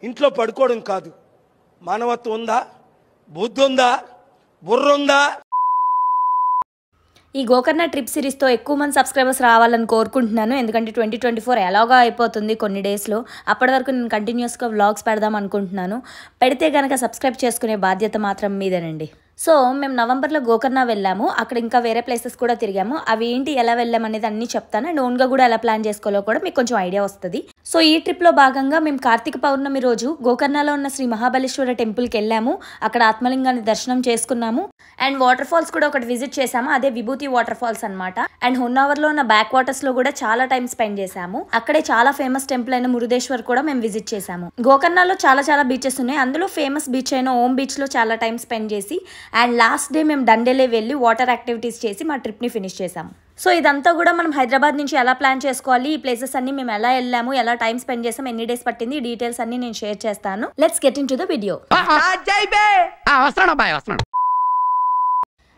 ఇంట్లో పడుకోవడం కాదు. మానవత్వం ఉందా? బుద్ధి ఉందా? బుర్ర ఉందా? ఈ గోకర్ణ ట్రిప్ సిరీస్తో ఎక్కువ మంది సబ్స్క్రైబర్స్ రావాలని కోరుకుంటున్నాను. ఎందుకంటే 2024 ఎలాగా అయిపోతుంది కొన్ని డేస్లో. అప్పటి వరకు నేను కంటిన్యూస్గా వ్లాగ్స్ పెడదాం అనుకుంటున్నాను. పెడితే కనుక సబ్స్క్రైబ్ చేసుకునే బాధ్యత మాత్రం మీదేనండి. సో మేము నవంబర్లో గోకర్ణ వెళ్ళాము. అక్కడ ఇంకా వేరే ప్లేసెస్ కూడా తిరిగాము. అవి ఏంటి, ఎలా వెళ్ళాము అనేది అన్నీ చెప్తాను. అండ్ ఓన్గా కూడా ఎలా ప్లాన్ చేసుకోవాలో కూడా మీకు కొంచెం ఐడియా వస్తుంది. సో ఈ ట్రిప్లో భాగంగా మేము కార్తీక పౌర్ణమి రోజు గోకర్ణలో ఉన్న శ్రీ మహాబలేశ్వర టెంపుల్కి వెళ్ళాము. అక్కడ ఆత్మలింగాన్ని దర్శనం చేసుకున్నాము. అండ్ వాటర్ ఫాల్స్ కూడా ఒకటి విజిట్ చేసాము. అదే విభూతి వాటర్ ఫాల్స్ అనమాట. అండ్ హొన్నావర్లో ఉన్న బ్యాక్ వాటర్స్లో కూడా చాలా టైం స్పెండ్ చేసాము. అక్కడే చాలా ఫేమస్ టెంపుల్ అయిన మురుదేశ్వర్ కూడా మేము విజిట్ చేసాము. గోకర్ణలో చాలా బీచెస్ ఉన్నాయి. అందులో ఫేమస్ బీచ్ అయిన ఓం బీచ్లో చాలా టైం స్పెండ్ చేసి అండ్ లాస్ట్ డే మేము డండేలే వెళ్ళి వాటర్ యాక్టివిటీస్ చేసి మా ట్రిప్ని ఫినిష్ చేసాము. సో ఇదంతా కూడా మనం హైదరాబాద్ నుంచి ఎలా ప్లాన్ చేసుకోవాలి, ఈ ప్లేసెస్ అన్ని మేము ఎలా వెళ్ళాము, ఎలా టైం స్పెండ్ చేసాము, ఎన్ని డేస్ పట్టింది, ఈ డీటెయిల్స్ అన్ని నేను షేర్ చేస్తాను. Let's get in to the video.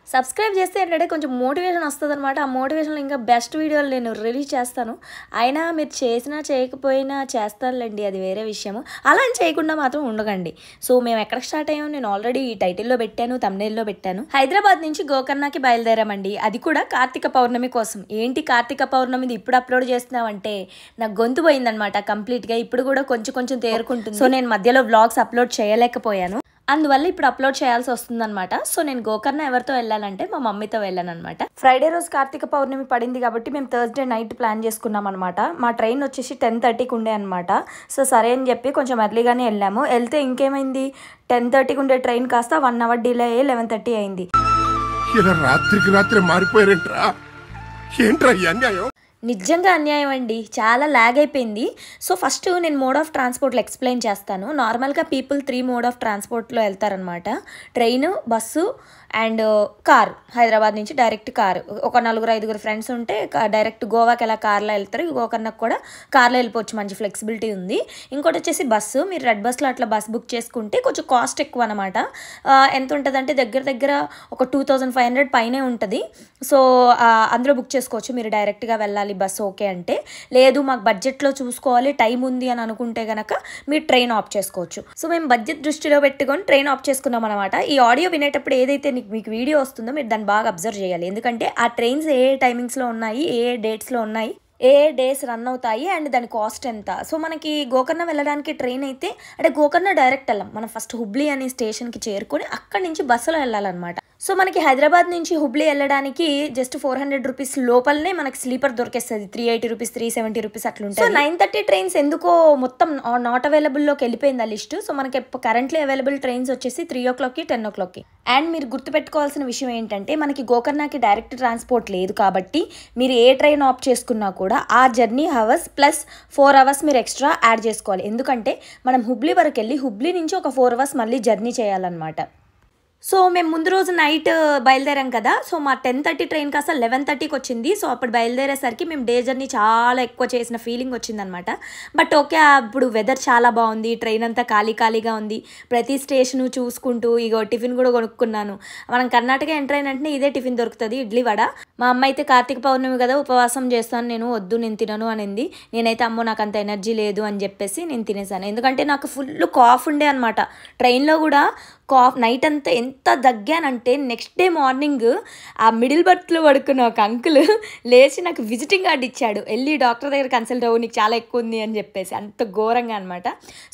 Subscribe చేస్తే ఏంటంటే కొంచెం మోటివేషన్ వస్తుంది అనమాట. ఆ మోటివేషన్లో ఇంకా బెస్ట్ వీడియోలు నేను రిలీజ్ చేస్తాను. అయినా మీరు చేసినా చేయకపోయినా చేస్తారులేండి, అది వేరే విషయము. అలా అని చేయకుండా మాత్రం ఉండకండి. సో మేము ఎక్కడ స్టార్ట్ అయ్యాము నేను ఆల్రెడీ ఈ టైటిల్లో పెట్టాను, థంబ్నెయిల్లో పెట్టాను. హైదరాబాద్ నుంచి గోకర్ణకి బయలుదేరామండి. అది కూడా కార్తీక పౌర్ణమి కోసం. ఏంటి కార్తీక పౌర్ణమిది ఇప్పుడు అప్లోడ్ చేస్తున్నామంటే నాకు గొంతు పోయిందనమాట కంప్లీట్గా. ఇప్పుడు కూడా కొంచెం తేరుకుంటుంది. సో నేను మధ్యలో వ్లాగ్స్ అప్లోడ్ చేయలేకపోయాను. అందువల్ల ఇప్పుడు అప్లోడ్ చేయాల్సి వస్తుందన్నమాట. సో నేను గోకర్ణ ఎవరితో వెళ్ళానంటే మా మమ్మీతో వెళ్ళాను అనమాట. ఫ్రైడే రోజు కార్తీక పౌర్ణమి పడింది కాబట్టి మేము థర్స్డే నైట్ ప్లాన్ చేసుకున్నాం అనమాట. మా ట్రైన్ వచ్చేసి 10:30కి ఉండే అనమాట. సో సరే అని చెప్పి కొంచెం ఎర్లీగానే వెళ్ళాము. వెళ్తే ఇంకేమైంది, 10:30కి ఉండే ట్రైన్ కాస్త 1 అవర్ డిలే అయ్యి 11:30 అయింది. రాత్రికి రాత్రి మారిపోయారంట్రా, ఏంట్రా ఈ అన్యాయం? నిజంగా అన్యాయం అండి, చాలా ల్యాగ్ అయిపోయింది. సో ఫస్ట్ నేను మోడ్ ఆఫ్ ట్రాన్స్పోర్ట్లో ఎక్స్ప్లెయిన్ చేస్తాను. నార్మల్గా పీపుల్ 3 మోడ్ ఆఫ్ ట్రాన్స్పోర్ట్లో వెళ్తారనమాట. Train, bus and car. Hyderabad నుంచి డైరెక్ట్ కారు. ఒక 4-5 ఫ్రెండ్స్ ఉంటే డైరెక్ట్ గోవాకి ఎలా కార్లో వెళ్తారు, గోకర్ణకు కూడా కార్లో వెళ్ళిపోవచ్చు, మంచి ఫ్లెక్సిబిలిటీ ఉంది. ఇంకోటి వచ్చేసి బస్సు. మీరు రెడ్ బస్లో అట్లా బస్ బుక్ చేసుకుంటే కొంచెం కాస్ట్ ఎక్కువ అనమాట. ఎంత ఉంటుంది అంటే దగ్గర ఒక 2500 పైనే ఉంటుంది. సో అందులో బుక్ చేసుకోవచ్చు మీరు డైరెక్ట్గా వెళ్ళాలి బస్ ఓకే అంటే. లేదు మాకు బడ్జెట్లో చూసుకోవాలి, టైం ఉంది అని అనుకుంటే కనుక మీరు ట్రైన్ ఆప్ చేసుకోవచ్చు. సో మేము బడ్జెట్ దృష్టిలో పెట్టుకొని ట్రైన్ ఆప్ చేసుకున్నాం అనమాట. ఈ ఆడియో వినేటప్పుడు ఏదైతే మీకు వీడియో వస్తుందో మీరు దాన్ని బాగా అబ్జర్వ్ చేయాలి. ఎందుకంటే ఆ ట్రైన్స్ ఏ టైమింగ్స్లో ఉన్నాయి, ఏ డేట్స్లో ఉన్నాయి, ఏ డేస్ రన్ అవుతాయి అండ్ దాని కాస్ట్ ఎంత. సో మనకి గోకర్ణ వెళ్ళడానికి ట్రైన్ అయితే అంటే గోకర్ణ డైరెక్ట్ వెళ్ళాం. మనం ఫస్ట్ హుబ్లీ అనే స్టేషన్కి చేరుకొని అక్కడి నుంచి బస్సులో వెళ్ళాలన్నమాట. సో మనకి హైదరాబాద్ నుంచి హుబ్లీ వెళ్ళడానికి జస్ట్ 400 రూపీస్ లోపలనే మనకి స్లీపర్ దొరికేస్తుంది. 380 రూపీస్, 370 రూపీస్ అట్లుంటుంది. సో 9:30 ట్రైన్స్ ఎందుకో మొత్తం నాట్ అవైలబుల్లోకి వెళ్ళిపోయింది ఆ లిస్ట్. సో మనకి కరెంట్లీ అవైలబుల్ ట్రైన్స్ వచ్చేసి 3 o'clockకి, 10 o'clockకి. అండ్ మీరు గుర్తుపెట్టుకోవాల్సిన విషయం ఏంటంటే మనకి గోకర్ణకి డైరెక్ట్ ట్రాన్స్పోర్ట్ లేదు కాబట్టి మీరు ఏ ట్రైన్ ఆప్ చేసుకున్నా కూడా ఆ జర్నీ అవర్స్ ప్లస్ 4 hours మీరు ఎక్స్ట్రా యాడ్ చేసుకోవాలి. ఎందుకంటే మనం హుబ్లీ వరకు వెళ్ళి హుబ్లీ నుంచి ఒక 4 hours మళ్ళీ జర్నీ చేయాలన్నమాట. సో మేము ముందు రోజు నైట్ బయలుదేరాం కదా. సో మా 10:30 ట్రైన్ కాస్త 11:30కి వచ్చింది. సో అప్పుడు బయలుదేరేసరికి మేము డే జర్నీ చాలా ఎక్కువ చేసిన ఫీలింగ్ వచ్చిందనమాట. బట్ ఓకే, అప్పుడు వెదర్ చాలా బాగుంది, ట్రైన్ అంతా ఖాళీగా ఉంది. ప్రతి స్టేషను చూసుకుంటూ ఇగో టిఫిన్ కూడా కొనుక్కున్నాను. మనం కర్ణాటక ఎంటర్ అయినట్టునే ఇదే టిఫిన్ దొరుకుతుంది, ఇడ్లీ వడ. మా అమ్మ అయితే కార్తీక పౌర్ణమి కదా ఉపవాసం చేస్తాను నేను, వద్దు నేను తినను అనింది. నేనైతే అమ్మో నాకు అంత ఎనర్జీ లేదు అని చెప్పేసి నేను తినేసాను. ఎందుకంటే నాకు ఫుల్ కాఫ్ ఉండే అనమాట. ట్రైన్లో కూడా కాఫ్ నైట్ అంతా ఎంత దగ్గానంటే నెక్స్ట్ డే మార్నింగ్ ఆ మిడిల్ బర్త్లో పడుకున్న ఒక అంకుల్ లేచి నాకు విజిటింగ్ కార్డు ఇచ్చాడు. వెళ్ళి డాక్టర్ దగ్గర కన్సల్ట్ అవ్వు, నీకు చాలా ఎక్కువ ఉంది అని చెప్పేసి. అంత ఘోరంగా అనమాట.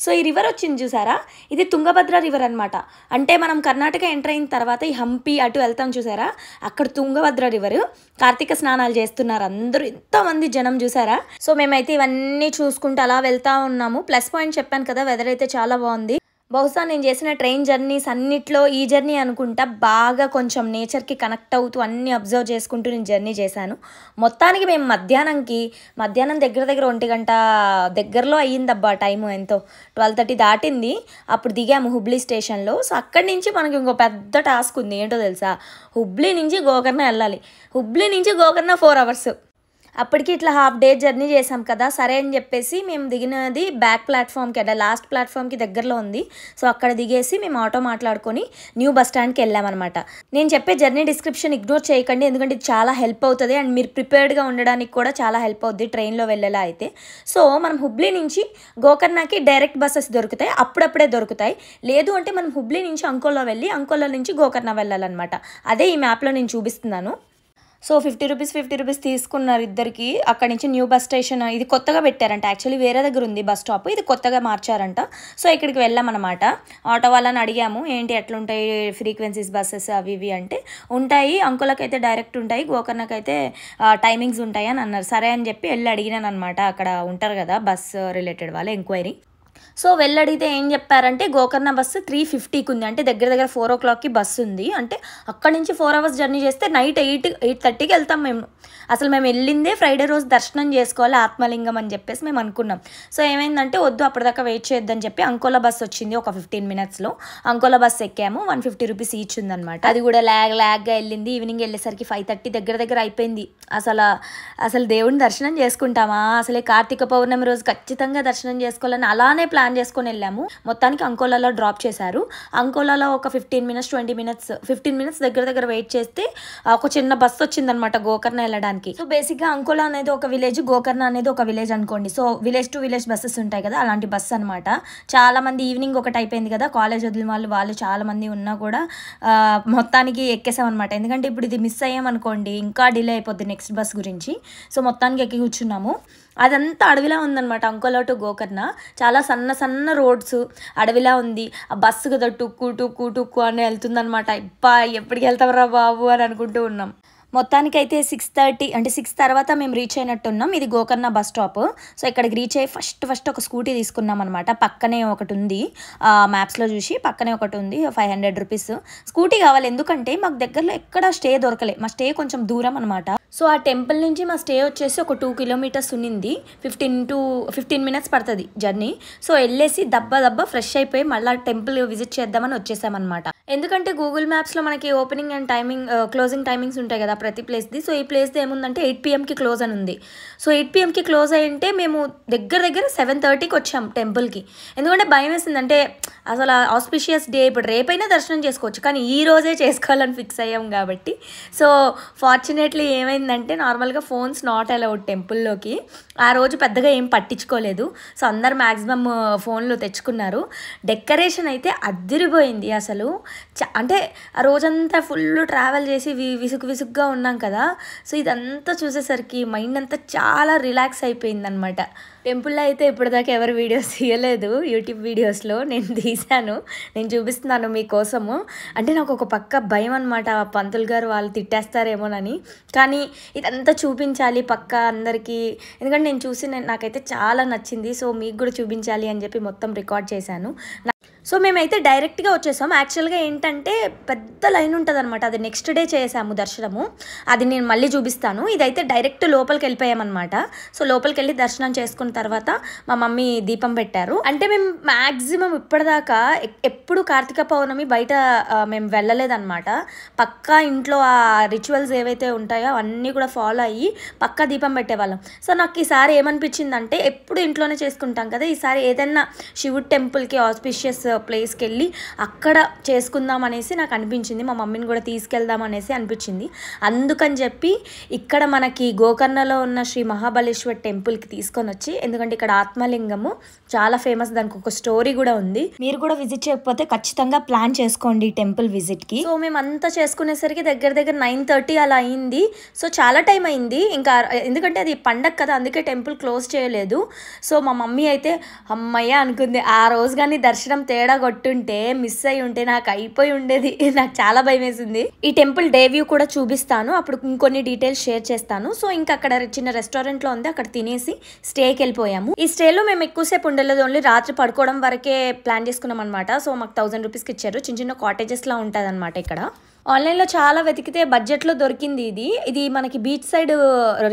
సో ఈ రివర్ వచ్చింది చూసారా, ఇది తుంగభద్ర రివర్ అనమాట. అంటే మనం కర్ణాటక ఎంటర్ అయిన తర్వాత ఈ హంపి అటు వెళ్తాం చూసారా, అక్కడ తుంగభద్ర రివర్. కార్తీక స్నానాలు చేస్తున్నారు అందరూ, ఎంతమంది జనం చూసారా. సో మేమైతే ఇవన్నీ చూసుకుంటూ అలా వెళ్తూ ఉన్నాము. ప్లస్ పాయింట్ చెప్పాను కదా, వెదర్ అయితే చాలా బాగుంది. బహుశా నేను చేసిన ట్రైన్ జర్నీస్ అన్నిట్లో ఈ జర్నీ అనుకుంటా బాగా కొంచెం నేచర్కి కనెక్ట్ అవుతూ అన్నీ అబ్జర్వ్ చేసుకుంటూ నేను జర్నీ చేశాను. మొత్తానికి మేము మధ్యాహ్నం దగ్గర 1 గంట దగ్గరలో అయ్యిందబ్బా టైము. ఎంతో 12:30 దాటింది. అప్పుడు దిగాము హుబ్లీ స్టేషన్లో. సో అక్కడి నుంచి మనకి ఇంకో పెద్ద టాస్క్ ఉంది. ఏంటో తెలుసా, హుబ్లీ నుంచి గోకర్ణ వెళ్ళాలి. హుబ్లీ నుంచి గోకర్ణ 4 hours. అప్పటికి ఇట్లా హాఫ్ డే జర్నీ చేసాం కదా, సరే అని చెప్పేసి మేము దిగినది బ్యాక్ ప్లాట్ఫామ్కి అంటే లాస్ట్ ప్లాట్ఫామ్కి దగ్గరలో ఉంది. సో అక్కడ దిగేసి మేము ఆటో మాట్లాడుకొని న్యూ బస్ స్టాండ్కి వెళ్ళామన్నమాట. నేను చెప్పే జర్నీ డిస్క్రిప్షన్ ఇగ్నోర్ చేయకండి, ఎందుకంటే ఇది చాలా హెల్ప్ అవుతుంది అండ్ మీరు ప్రిపేర్డ్గా ఉండడానికి కూడా చాలా హెల్ప్ అవుతుంది ట్రైన్లో వెళ్ళేలా అయితే. సో మనం హుబ్లీ నుంచి గోకర్ణకి డైరెక్ట్ బస్సెస్ దొరుకుతాయి, అప్పుడప్పుడే దొరుకుతాయి. లేదు అంటే మనం హుబ్లీ నుంచి అంకోలా వెళ్ళి అంకోలా నుంచి గోకర్ణ వెళ్ళాలన్నమాట. అదే ఈ మ్యాప్లో నేను చూపిస్తున్నాను. సో 50 రూపీస్ తీసుకున్నారు ఇద్దరికి. అక్కడి నుంచి న్యూ బస్ స్టేషన్, ఇది కొత్తగా పెట్టారంట, యాక్చువల్లీ వేరే దగ్గర ఉంది బస్ స్టాప్, ఇది కొత్తగా మార్చారంట. సో ఇక్కడికి వెళ్ళామన్నమాట. ఆటో వాళ్ళని అడిగాము ఏంటి ఎట్లుంటాయి ఫ్రీక్వెన్సీస్ బస్సెస్ అవి ఇవి అంటే, ఉంటాయి అంకులకి అయితే డైరెక్ట్ ఉంటాయి, గోకర్ణకి అయితే టైమింగ్స్ ఉంటాయి అని అన్నారు. సరే అని చెప్పి వెళ్ళి అడిగినాను అనమాట, అక్కడ ఉంటారు కదా బస్ రిలేటెడ్ వాళ్ళ ఎంక్వైరీ. సో వెళ్ళడిగితే ఏం చెప్పారంటే గోకర్ణ బస్సు 3:50కి ఉంది, అంటే దగ్గర 4 o'clockకి బస్సు ఉంది. అంటే అక్కడి నుంచి 4 hours జర్నీ చేస్తే నైట్ 8:30కి వెళ్తాం మేము. అసలు మేము వెళ్ళిందే ఫ్రైడే రోజు దర్శనం చేసుకోవాలి ఆత్మలింగం అని చెప్పేసి మేము అనుకున్నాం. సో ఏమైందంటే వద్దు అప్పటిదాకా వెయిట్ చేయొద్దని చెప్పి అంకోలా బస్సు వచ్చింది ఒక 15 minutesలో. అంకోలా బస్సు ఎక్కాము, 150 రూపీస్ ఈచ్ ఉందన్నమాట. అది కూడా ల్యాగ్గా వెళ్ళింది. ఈవినింగ్ వెళ్ళేసరికి 5:30 దగ్గర అయిపోయింది. అసలు దేవుని దర్శనం చేసుకుంటామా, అసలే కార్తీక పౌర్ణమి రోజు ఖచ్చితంగా దర్శనం చేసుకోవాలని అలానే ప్లాన్ చేసుకొని వెళ్ళాము. మొత్తానికి అంకోలాలో డ్రాప్ చేశారు. అంకోలాలో ఒక 15 minutes 20 minutes 15 minutes దగ్గర వెయిట్ చేస్తే ఒక చిన్న బస్సు వచ్చిందనమాట గోకర్ణ వెళ్ళడానికి. సో బేసిక్గా అంకోలా అనేది ఒక విలేజ్, గోకర్ణ అనేది ఒక విలేజ్ అనుకోండి. So village to village buses ఉంటాయి కదా, అలాంటి బస్సు అనమాట. చాలా మంది ఈవినింగ్ ఒకటి అయిపోయింది కదా, కాలేజ్ వదిలిన వాళ్ళు చాలా మంది ఉన్నా కూడా మొత్తానికి ఎక్కేసాం అనమాట. ఎందుకంటే ఇప్పుడు ఇది మిస్ అయ్యామనుకోండి ఇంకా డిలే అయిపోద్ది నెక్స్ట్ బస్ గురించి. సో మొత్తానికి ఎక్కి కూర్చున్నాము. అదంతా అడవిలా ఉందన్నమాట అంకోలా టు గోకర్ణ. చాలా సన్న రోడ్స్, అడవిలా ఉంది. ఆ బస్సు కదా టుక్కు అని వెళ్తుందనమాట. ఇప్పా ఎప్పటికి వెళ్తామరా బాబు అని అనుకుంటూ ఉన్నాం. మొత్తానికైతే 6:30 అంటే 6 తర్వాత మేము రీచ్ అయినట్టున్నాం. ఇది గోకర్ణ బస్ స్టాప్. సో ఇక్కడికి రీచ్ అయ్యి ఫస్ట్ ఒక స్కూటీ తీసుకున్నాం అనమాట. పక్కనే ఒకటి ఉంది, మ్యాప్స్లో చూసి పక్కనే ఒకటి ఉంది, 500 రూపీస్ స్కూటీ కావాలి. ఎందుకంటే మాకు దగ్గరలో ఎక్కడ స్టే దొరకలే, మా స్టే కొంచెం దూరం అనమాట. సో ఆ టెంపుల్ నుంచి మా స్టే వచ్చేసి ఒక 2 kilometers ఉన్నింది. 15 minutes పడుతుంది జర్నీ. సో వెళ్ళేసి దబ్బ ఫ్రెష్ అయిపోయి మళ్ళీ టెంపుల్ విజిట్ చేద్దామని వచ్చేసామన్నమాట. ఎందుకంటే గూగుల్ మ్యాప్స్లో మనకి ఓపెనింగ్ అండ్ క్లోజింగ్ టైమింగ్స్ ఉంటాయి కదా ప్రతి ప్లేస్ది. సో ఈ ప్లేస్ది ఏముందంటే 8 PM క్లోజ్ అని ఉంది. సో 8 PM క్లోజ్ అయ్యి ఉంటే మేము దగ్గర 7:30కి వచ్చాం టెంపుల్కి. ఎందుకంటే భయం వేసింది, అంటే అసలు ఆస్పిషియస్ డే, ఇప్పుడు రేపైనా దర్శనం చేసుకోవచ్చు కానీ ఈ రోజే చేసుకోవాలని ఫిక్స్ అయ్యాం కాబట్టి. సో ఫార్చునేట్లీ ఏమైందంటే నార్మల్గా ఫోన్స్ నాట్ అలౌడ్ టెంపుల్లోకి. ఆ రోజు పెద్దగా ఏం పట్టించుకోలేదు. సో అందరు మ్యాక్సిమం ఫోన్లు తెచ్చుకున్నారు. డెకరేషన్ అయితే అద్దిరిపోయింది అసలు. అంటే ఆ రోజంతా ఫుల్ ట్రావెల్ చేసి విసుగ్గా ఉన్నాం కదా. సో ఇదంతా చూసేసరికి మైండ్ అంతా చాలా రిలాక్స్ అయిపోయింది అనమాట. టెంపుల్లో అయితే ఇప్పటిదాకా ఎవరు వీడియోస్ తీయలేదు, యూట్యూబ్ వీడియోస్లో నేను తీశాను, నేను చూపిస్తున్నాను మీకోసము. అంటే నాకు ఒక పక్క భయం అనమాట, పంతులు గారు వాళ్ళు తిట్టేస్తారేమోనని. కానీ ఇదంతా చూపించాలి పక్క అందరికీ, ఎందుకంటే నేను చూసి నాకైతే చాలా నచ్చింది. సో మీకు కూడా చూపించాలి అని చెప్పి మొత్తం రికార్డ్ చేశాను. సో మేమైతే డైరెక్ట్గా వచ్చేసాం. యాక్చువల్గా ఏంటంటే పెద్ద లైన్ ఉంటుంది అనమాట, అది నెక్స్ట్ డే చేసాము దర్శనము, అది నేను మళ్ళీ చూపిస్తాను. ఇదైతే డైరెక్ట్ లోపలికి వెళ్ళిపోయామన్నమాట. సో లోపలికి వెళ్ళి దర్శనం చేసుకున్న తర్వాత మా మమ్మీ దీపం పెట్టారు. అంటే మేము మ్యాక్సిమం ఇప్పటిదాకా ఎప్పుడు కార్తీక పౌర్ణమి బయట మేము వెళ్ళలేదన్నమాట. పక్కా ఇంట్లో ఆ రిచువల్స్ ఏవైతే ఉంటాయో అవన్నీ కూడా ఫాలో అయ్యి పక్కా దీపం పెట్టేవాళ్ళం. సో నాకు ఈసారి ఏమనిపించిందంటే ఎప్పుడు ఇంట్లోనే చేసుకుంటాం కదా, ఈసారి ఏదైనా శివుడి టెంపుల్కి ఆస్పిషియస్ ప్లేస్కి వెళ్ళి అక్కడ చేసుకుందాం అనేసి నాకు అనిపించింది. మా మమ్మీని కూడా తీసుకెళ్దాం అనేసి అనిపించింది. అందుకని చెప్పి ఇక్కడ మనకి గోకర్ణలో ఉన్న శ్రీ మహాబలేశ్వర్ టెంపుల్కి తీసుకొని వచ్చి, ఎందుకంటే ఇక్కడ ఆత్మలింగము చాలా ఫేమస్, దానికి ఒక స్టోరీ కూడా ఉంది. మీరు కూడా విజిట్ చేయకపోతే ఖచ్చితంగా ప్లాన్ చేసుకోండి టెంపుల్ విజిట్కి. సో మేమంతా చేసుకునేసరికి దగ్గర 9:30 అలా అయింది. సో చాలా టైం అయింది ఇంకా, ఎందుకంటే అది పండగ కదా అందుకే టెంపుల్ క్లోజ్ చేయలేదు. సో మా మమ్మీ అయితే అమ్మయ్య అనుకుంది. ఆ రోజు కానీ దర్శనం తేడా కొట్టుంటే మిస్ అయి ఉంటే నాకు అయిపోయి ఉండేది. నాకు చాలా భయం వేసింది. ఈ టెంపుల్ డే వ్యూ కూడా చూపిస్తాను, అప్పుడు ఇంకొన్ని డీటెయిల్స్ షేర్ చేస్తాను. సో ఇంకా అక్కడ చిన్న రెస్టారెంట్లో ఉంది, అక్కడ తినేసి స్టేకి వెళ్ళిపోయాము. ఈ స్టేలో మేము ఎక్కువసేపు ఉండలేదు, ఓన్లీ రాత్రి పడుకోవడం వరకే ప్లాన్ చేసుకున్నాం అనమాట. సో మాకు 1000 రూపీస్కి ఇచ్చారు. చిన్న కాటేజెస్లా ఉంటుంది అనమాట ఇక్కడ. ఆన్లైన్లో చాలా వెతికితే బడ్జెట్లో దొరికింది ఇది మనకి బీచ్ సైడ్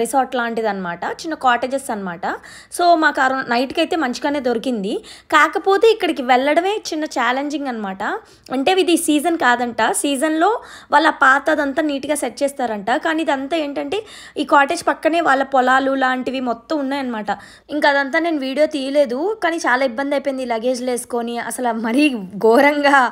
రిసార్ట్ లాంటిది అనమాట, చిన్న కాటేజెస్ అనమాట. సో మాకు నైట్కి అయితే మంచిగానే దొరికింది. కాకపోతే ఇక్కడికి వెళ్ళడమే చిన్న ఛాలెంజింగ్ అనమాట. అంటే ఇది సీజన్ కాదంట, సీజన్లో వాళ్ళ పాతదంతా నీట్గా సెట్ చేస్తారంట. కానీ ఇదంతా ఏంటంటే ఈ కాటేజ్ పక్కనే వాళ్ళ పొలాలు లాంటివి మొత్తం ఉన్నాయన్నమాట. ఇంకా అదంతా నేను వీడియో తీయలేదు, కానీ చాలా ఇబ్బంది అయిపోయింది లగేజ్లు వేసుకొని. అసలు మరీ ఘోరంగా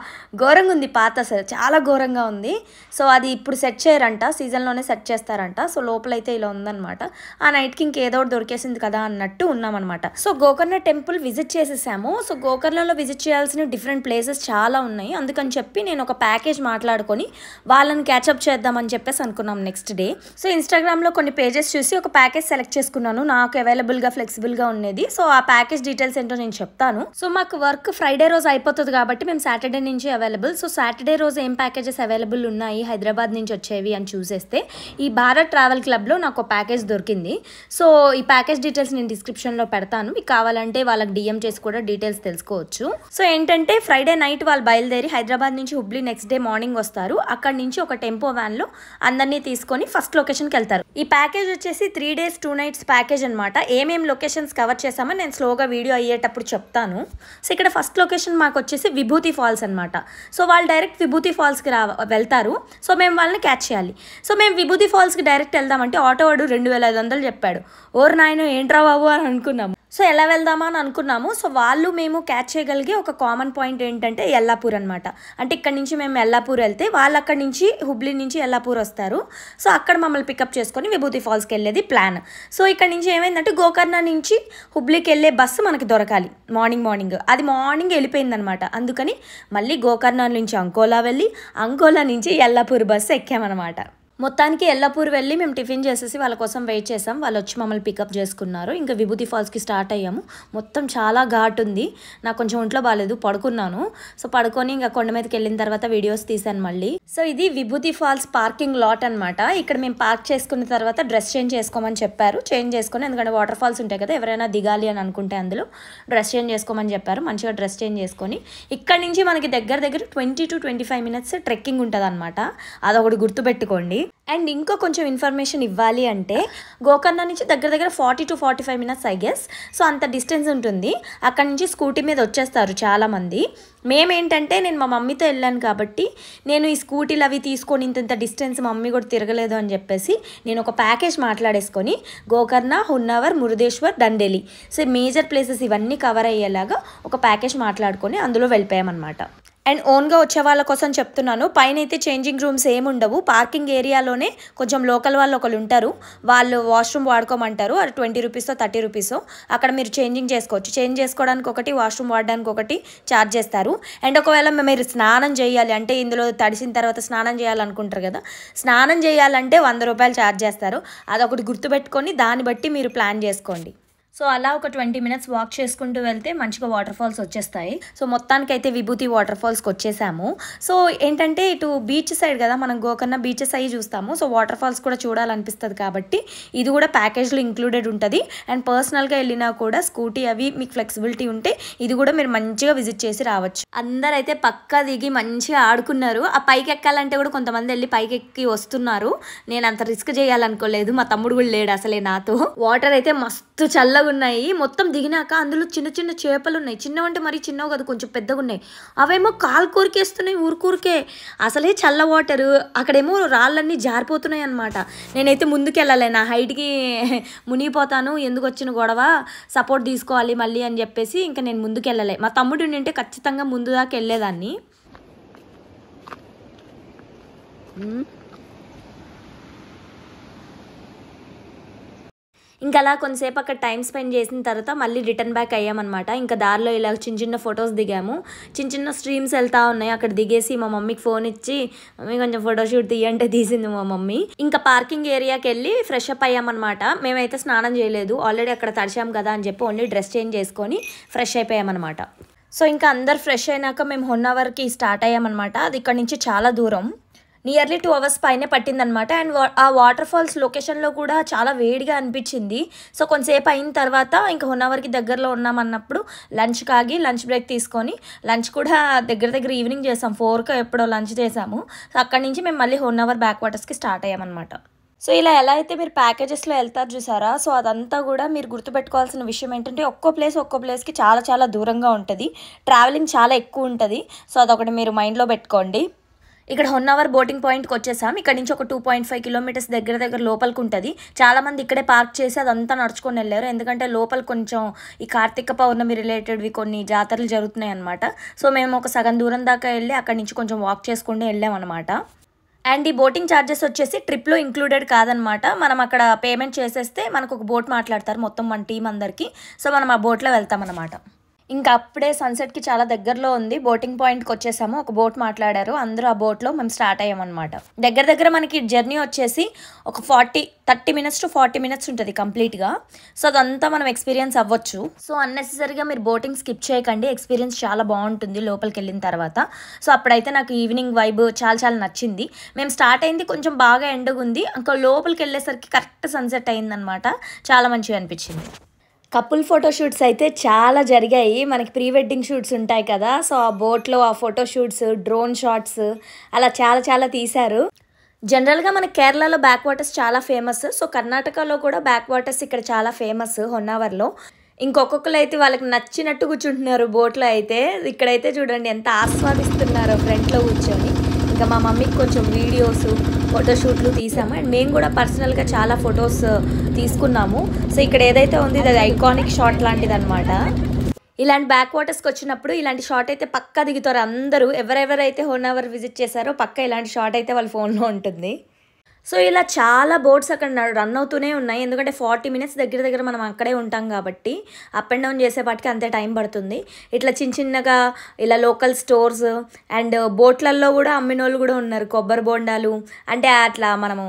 ఉంది పాత, అసలు చాలా ఘోరంగా ఉంది. సో అది ఇప్పుడు సెట్ చేయరంట, సీజన్లోనే సెట్ చేస్తారంట. సో లోపలైతే ఇలా ఉందన్నమాట. ఆ నైట్కి ఇంకేదో ఒకటి దొరికేసింది కదా అన్నట్టు ఉన్నామన్నమాట. సో గోకర్ణ టెంపుల్ విజిట్ చేసేసాము. సో గోకర్ణలో విజిట్ చేయాల్సిన డిఫరెంట్ ప్లేసెస్ చాలా ఉన్నాయి. అందుకని చెప్పి నేను ఒక ప్యాకేజ్ మాట్లాడుకొని వాళ్ళని క్యాచప్ చేద్దామని చెప్పేసి అనుకున్నాం నెక్స్ట్ డే. సో ఇన్స్టాగ్రామ్లో కొన్ని పేజెస్ చూసి ఒక ప్యాకేజ్ సెలెక్ట్ చేసుకున్నాను, నాకు అవైలబుల్గా ఫ్లెక్సిబుల్గా ఉండేది. సో ఆ ప్యాకేజ్ డీటెయిల్స్ ఏంటో నేను చెప్తాను. సో మాకు వర్క్ ఫ్రైడే రోజు అయిపోతుంది కాబట్టి మేము సాటర్డే నుంచి అవైలబుల్. సో సాటర్డే రోజు ఏం ప్యాకేజెస్ అవైలబుల్ ఉన్నాయి హైదరాబాద్ నుంచి వచ్చేవి అని చూసేస్తే ఈ భారత్ ట్రావెల్ క్లబ్లో నాకు ఒక ప్యాకేజ్ దొరికింది. సో ఈ ప్యాకేజ్ డీటెయిల్స్ నేను డిస్క్రిప్షన్లో పెడతాను, మీకు కావాలంటే వాళ్ళకి డిఎం చేసి కూడా డీటెయిల్స్ తెలుసుకోవచ్చు. సో ఏంటంటే ఫ్రైడే నైట్ వాళ్ళు బయలుదేరి హైదరాబాద్ నుంచి హుబ్లీ నెక్స్ట్ డే మార్నింగ్ వస్తారు. అక్కడ నుంచి ఒక టెంపో వ్యాన్లో అందరినీ తీసుకొని ఫస్ట్ లొకేషన్కి వెళ్తారు. ఈ ప్యాకేజ్ వచ్చేసి 3 days 2 nights ప్యాకేజ్ అనమాట. ఏమేమి లొకేషన్స్ కవర్ చేసామో నేను స్లోగా వీడియో అయ్యేటప్పుడు చెప్తాను. సో ఇక్కడ ఫస్ట్ లొకేషన్ మాకు వచ్చేసి విభూతి ఫాల్స్ అనమాట. సో వాళ్ళు డైరెక్ట్ విభూతి ఫాల్స్కి వెళ్తారు. సో మేము వాళ్ళని క్యాచ్ చేయాలి. సో మేము విభూతి ఫాల్స్కి డైరెక్ట్ వెళ్దామంటే ఆటో వాడు 2500 చెప్పాడు. ఓరు నాయన ఏంట్రా బాబు అని అనుకున్నాము. సో ఎలా వెళ్దామా అని అనుకున్నాము. సో వాళ్ళు మేము క్యాచ్ చేయగలిగే ఒక కామన్ పాయింట్ ఏంటంటే ఎల్లాపూర్ అనమాట. అంటే ఇక్కడ నుంచి మేము ఎల్లాపూర్ వెళ్తే వాళ్ళు అక్కడి నుంచి హుబ్లీ నుంచి ఎల్లాపూర్ వస్తారు. సో అక్కడ మమ్మల్ని పికప్ చేసుకొని విభూతి ఫాల్స్కి వెళ్ళేది ప్లాన్. సో ఇక్కడ నుంచి ఏమైందంటే గోకర్ణ నుంచి హుబ్లీకి వెళ్ళే బస్సు మనకి దొరకాలి మార్నింగ్. అది మార్నింగ్ వెళ్ళిపోయిందనమాట. అందుకని మళ్ళీ గోకర్ణ నుంచి అంకోలా వెళ్ళి అంకోలా నుంచి ఎల్లాపూర్ బస్సు ఎక్కామన్నమాట. మొత్తానికి ఎల్లాపూర్ వెళ్ళి మేము టిఫిన్ చేసేసి వాళ్ళ కోసం వెయిట్ చేసాం. వాళ్ళు వచ్చి మమ్మల్ని పికప్ చేసుకున్నారు. ఇంకా విభూతి ఫాల్స్కి స్టార్ట్ అయ్యాము. మొత్తం చాలా ఘాట్ ఉంది, నాకు కొంచెం ఒంట్లో బాగాలేదు, పడుకున్నాను. సో పడుకొని ఇంకా కొండ మీదకి వెళ్ళిన తర్వాత వీడియోస్ తీసాను మళ్ళీ. సో ఇది విభూతి ఫాల్స్ పార్కింగ్ లాట్ అనమాట. ఇక్కడ మేము పార్క్ చేసుకున్న తర్వాత డ్రెస్ చేంజ్ చేసుకోమని చెప్పారు. చేంజ్ చేసుకొని, ఎందుకంటే వాటర్ ఫాల్స్ ఉంటాయి కదా, ఎవరైనా దిగాలి అని అనుకుంటే అందులో డ్రెస్ చేంజ్ చేసుకోమని చెప్పారు. మంచిగా డ్రెస్ చేంజ్ చేసుకొని ఇక్కడ నుంచి మనకి దగ్గర 20 to 25 minutes ట్రెక్కింగ్ ఉంటుంది అనమాట. అదొకటి గుర్తుపెట్టుకోండి. అండ్ ఇంకో కొంచెం ఇన్ఫర్మేషన్ ఇవ్వాలి అంటే గోకర్ణ నుంచి దగ్గర 40 to 45 minutes I guess. So అంత డిస్టెన్స్ ఉంటుంది. అక్కడ నుంచి స్కూటీ మీద వచ్చేస్తారు చాలామంది. మేమేంటంటే నేను మా మమ్మీతో వెళ్ళాను కాబట్టి నేను ఈ స్కూటీలు అవి తీసుకొని ఇంత డిస్టెన్స్ మమ్మీ కూడా తిరగలేదు అని చెప్పేసి నేను ఒక ప్యాకేజ్ మాట్లాడేసుకొని Gokarna, Honnavar, Murudeshwar, Dandeli, so major places ఇవన్నీ కవర్ అయ్యేలాగా ఒక ప్యాకేజ్ మాట్లాడుకొని అందులో వెళ్ళిపోయామన్నమాట. అండ్ ఓన్గా వచ్చే వాళ్ళ కోసం చెప్తున్నాను, పైన అయితే చేంజింగ్ రూమ్స్ ఏమి ఉండవు. పార్కింగ్ ఏరియాలోనే కొంచెం లోకల్ వాళ్ళు ఒకళ్ళు ఉంటారు, వాళ్ళు వాష్రూమ్ వాడుకోమంటారు. అది 20 rupees 30 rupees. అక్కడ మీరు చేంజింగ్ చేసుకోవచ్చు. చేంజ్ చేసుకోవడానికి ఒకటి, వాష్రూమ్ వాడడానికి ఒకటి ఛార్జ్ చేస్తారు. అండ్ ఒకవేళ మీరు స్నానం చేయాలి అంటే, ఇందులో తడిసిన తర్వాత స్నానం చేయాలనుకుంటారు కదా, స్నానం చేయాలంటే 100 రూపాయలు ఛార్జ్ చేస్తారు. అదొకటి గుర్తుపెట్టుకొని దాన్ని బట్టి మీరు ప్లాన్ చేసుకోండి. సో అలా ఒక 20 minutes వాక్ చేసుకుంటూ వెళ్తే మంచిగా వాటర్ ఫాల్స్ వచ్చేస్తాయి. సో మొత్తానికైతే విభూతి వాటర్ ఫాల్స్కి వచ్చేసాము. సో ఏంటంటే ఇటు బీచ్ సైడ్ కదా, మనం గోకర్ణ బీచెస్ అయ్యి చూస్తాము. సో వాటర్ ఫాల్స్ కూడా చూడాలనిపిస్తుంది కాబట్టి ఇది కూడా ప్యాకేజ్లో ఇంక్లూడెడ్ ఉంటుంది. అండ్ పర్సనల్గా వెళ్ళినా కూడా స్కూటీ అవి మీకు ఫ్లెక్సిబిలిటీ ఉంటే ఇది కూడా మీరు మంచిగా విజిట్ చేసి రావచ్చు. అందరైతే పక్కా దిగి మంచిగా ఆడుకున్నారు. ఆ పైకి ఎక్కాలంటే కూడా కొంతమంది వెళ్ళి పైకి ఎక్కి వస్తున్నారు. నేను అంత రిస్క్ చేయాలనుకోలేదు, మా తమ్ముడు కూడా లేడు అసలే నాతో. వాటర్ అయితే మస్తు చల్లగా ఉన్నాయి. మొత్తం దిగినాక అందులో చిన్న చిన్న చేపలు ఉన్నాయి. చిన్నవంటే మరి చిన్నవి కదా, కొంచెం పెద్దగా ఉన్నాయి. అవేమో కాలు కోరికేస్తున్నాయి ఊరికూరికే. అసలే చల్ల వాటరు, అక్కడేమో రాళ్ళన్నీ జారిపోతున్నాయి అనమాట. నేనైతే ముందుకు వెళ్ళాలి, నా హైట్కి మునిగిపోతాను, ఎందుకు వచ్చిన గొడవ, సపోర్ట్ తీసుకోవాలి మళ్ళీ అని చెప్పేసి ఇంకా నేను ముందుకు వెళ్ళలే. మా తమ్ముడు ఉంటే ఖచ్చితంగా ముందు దాకా వెళ్ళేదాన్ని. ఇంకా అలా కొంతసేపు అక్కడ టైం స్పెండ్ చేసిన తర్వాత మళ్ళీ రిటర్న్ బ్యాక్ అయ్యామన్నమాట. ఇంకా దారిలో ఇలా చిన్న ఫొటోస్ దిగాము. చిన్న స్ట్రీమ్స్ వెళ్తా ఉన్నాయి. అక్కడ దిగేసి మా మమ్మీకి ఫోన్ ఇచ్చి, మమ్మీ కొంచెం ఫోటోషూట్ తీయంటే తీసింది మా మమ్మీ. ఇంకా పార్కింగ్ ఏరియాకి వెళ్ళి ఫ్రెష్ అప్ అయ్యామన్నమాట. మేమైతే స్నానం చేయలేదు, ఆల్రెడీ అక్కడ తడిచాం కదా అని చెప్పి ఓన్లీ డ్రెస్ చేంజ్ చేసుకొని ఫ్రెష్ అయిపోయామన్నమాట. సో ఇంకా అందరు ఫ్రెష్ అయినాక మేము హొన్నావర్కి స్టార్ట్ అయ్యామన్నమాట. అది ఇక్కడ నుంచి చాలా దూరం. నియర్లీ 2 అవర్స్ పైనే పట్టిందనమాట. అండ్ ఆ వాటర్ ఫాల్స్ లొకేషన్లో కూడా చాలా వేడిగా అనిపించింది. సో కొంతసేపు అయిన తర్వాత ఇంకా హొన్నావర్కి దగ్గరలో ఉన్నామన్నప్పుడు లంచ్ కాగి లంచ్ బ్రేక్ తీసుకొని లంచ్ కూడా దగ్గర ఈవినింగ్ చేసాం. 4కి ఎప్పుడో లంచ్ చేసాము. సో అక్కడి నుంచి మేము మళ్ళీ హొన్నావర్ బ్యాక్ వాటర్స్కి స్టార్ట్ అయ్యామన్నమాట. సో ఇలా ఎలా అయితే మీరు ప్యాకేజెస్లో వెళ్తారు చూసారా, సో అదంతా కూడా మీరు గుర్తుపెట్టుకోవాల్సిన విషయం ఏంటంటే ఒక్కో ప్లేస్కి చాలా దూరంగా ఉంటుంది. ట్రావెలింగ్ చాలా ఎక్కువ ఉంటుంది. సో అదొకటి మీరు మైండ్లో పెట్టుకోండి. ఇక్కడ హొన్నావర్ బోటింగ్ పాయింట్కి వచ్చేసాం. ఇక్కడ నుంచి ఒక 2.5 కిలోమీటర్స్ దగ్గర లోపలికి ఉంటుంది. చాలామంది ఇక్కడే పార్క్ చేసి అదంతా నడుచుకొని వెళ్ళారు. ఎందుకంటే లోపల కొంచెం ఈ కార్తీక పౌర్ణమి రిలేటెడ్వి కొన్ని జాతరలు జరుగుతున్నాయి అనమాట. సో మేము ఒక సగం దూరం దాకా వెళ్ళి అక్కడి నుంచి కొంచెం వాక్ చేసుకుంటూ వెళ్ళామన్నమాట. అండ్ ఈ బోటింగ్ ఛార్జెస్ వచ్చేసి ట్రిప్లో ఇంక్లూడెడ్ కాదనమాట. మనం అక్కడ పేమెంట్ చేసేస్తే మనకు ఒక బోట్ మాట్లాడతారు మొత్తం మన టీం అందరికీ. సో మనం ఆ బోట్లో వెళ్తామన్నమాట. ఇంకా అప్పుడే సన్సెట్కి చాలా దగ్గరలో ఉంది. బోటింగ్ పాయింట్కి వచ్చేసాము. ఒక బోట్ మాట్లాడారు, అందరూ ఆ బోట్లో మేము స్టార్ట్ అయ్యామన్నమాట. దగ్గర మనకి జర్నీ వచ్చేసి ఒక 30 మినిట్స్ టు 40 మినిట్స్ ఉంటుంది కంప్లీట్గా. సో అదంతా మనం ఎక్స్పీరియన్స్ అవ్వచ్చు. సో అన్నెసెసరీగా మీరు బోటింగ్ స్కిప్ చేయకండి. ఎక్స్పీరియన్స్ చాలా బాగుంటుంది లోపలికి వెళ్ళిన తర్వాత. సో అప్పుడైతే నాకు ఈవినింగ్ వైబ్ చాలా నచ్చింది. మేము స్టార్ట్ అయింది కొంచెం బాగా ఎండగుంది. ఇంకా లోపలికి వెళ్ళేసరికి కరెక్ట్ సన్సెట్ అయిందనమాట. చాలా మంచిగా అనిపించింది. కపుల్ ఫోటోషూట్స్ అయితే చాలా జరిగాయి. మనకి ప్రీ వెడ్డింగ్ షూట్స్ ఉంటాయి కదా, సో ఆ బోట్లో ఆ ఫోటోషూట్స్, డ్రోన్ షాట్స్ అలా చాలా తీశారు. జనరల్గా మన కేరళలో బ్యాక్ వాటర్స్ చాలా ఫేమస్. సో కర్ణాటకలో కూడా బ్యాక్ వాటర్స్ ఇక్కడ చాలా ఫేమస్ హొన్నావర్లో. ఇంకొకళ్ళు అయితే వాళ్ళకి నచ్చినట్టు కూర్చుంటున్నారు బోట్లో అయితే. ఇక్కడైతే చూడండి ఎంత ఆస్వాదిస్తున్నారో ఫ్రంట్లో కూర్చొని. ఇంకా మా మమ్మీకి కొంచెం వీడియోస్ ఫోటోషూట్లు తీసాము. అండ్ మేము కూడా పర్సనల్గా చాలా ఫొటోస్ తీసుకున్నాము. సో ఇక్కడ ఏదైతే ఉంది ఇది ఐకానిక్ షాట్ లాంటిది అనమాట. ఇలాంటి బ్యాక్ వాటర్స్కి వచ్చినప్పుడు ఇలాంటి షాట్ అయితే పక్కా దిగుతారు అందరూ. ఎవరెవరైతే హొన్నావర్ విజిట్ చేశారో పక్కా ఇలాంటి షాట్ అయితే వాళ్ళ ఫోన్లో ఉంటుంది. సో ఇలా చాలా బోట్స్ అక్కడ రన్ అవుతూనే ఉన్నాయి. ఎందుకంటే 40 మినిట్స్ దగ్గర మనం అక్కడే ఉంటాం కాబట్టి అప్ అండ్ డౌన్ చేసేపాటికి అంతే టైం పడుతుంది. ఇట్లా చిన్నగా ఇలా లోకల్ స్టోర్స్ అండ్ బోట్లలో కూడా అమ్మినోళ్ళు కూడా ఉన్నారు. కొబ్బరి బోండాలు అంటే అట్లా మనము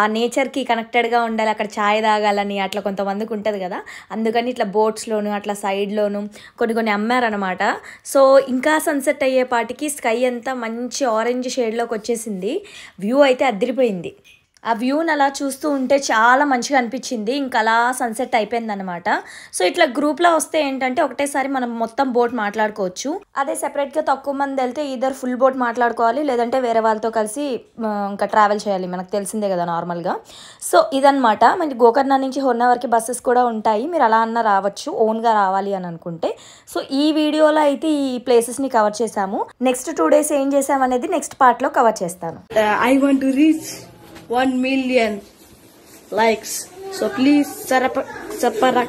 ఆ నేచర్కి కనెక్టెడ్గా ఉండాలి, అక్కడ ఛాయ్ తాగాలని అట్లా కొంతమందికి ఉంటుంది కదా, అందుకని ఇట్లా బోట్స్లోను అట్లా సైడ్లోను కొన్ని అమ్మారనమాట. సో ఇంకా సన్సెట్ అయ్యేపాటికి స్కై అంతా మంచి ఆరెంజ్ షేడ్లోకి వచ్చేసింది. వ్యూ అయితే అదిరిపోయింది. ఆ వ్యూని అలా చూస్తూ ఉంటే చాలా మంచిగా అనిపించింది. ఇంకా అలా సన్సెట్ అయిపోయిందనమాట. సో ఇట్లా గ్రూప్లో వస్తే ఏంటంటే ఒకటేసారి మనం మొత్తం బోట్ మాట్లాడుకోవచ్చు. అదే సెపరేట్గా తక్కువ మంది వెళ్తే ఈధర్ ఫుల్ బోట్ మాట్లాడుకోవాలి, లేదంటే వేరే వాళ్ళతో కలిసి ఇంకా ట్రావెల్ చేయాలి. మనకు తెలిసిందే కదా నార్మల్గా. సో ఇదనమాట. మనకి గోకర్ణ నుంచి హొన్నావర్కి బస్సెస్ కూడా ఉంటాయి. మీరు అలా అన్న రావచ్చు ఓన్గా రావాలి అని అనుకుంటే. సో ఈ వీడియోలో అయితే ఈ ప్లేసెస్ని కవర్ చేసాము. నెక్స్ట్ 2 days ఏం చేసామనేది నెక్స్ట్ పార్ట్లో కవర్ చేస్తాను. I want to reach 1 million likes. So please sarapakara.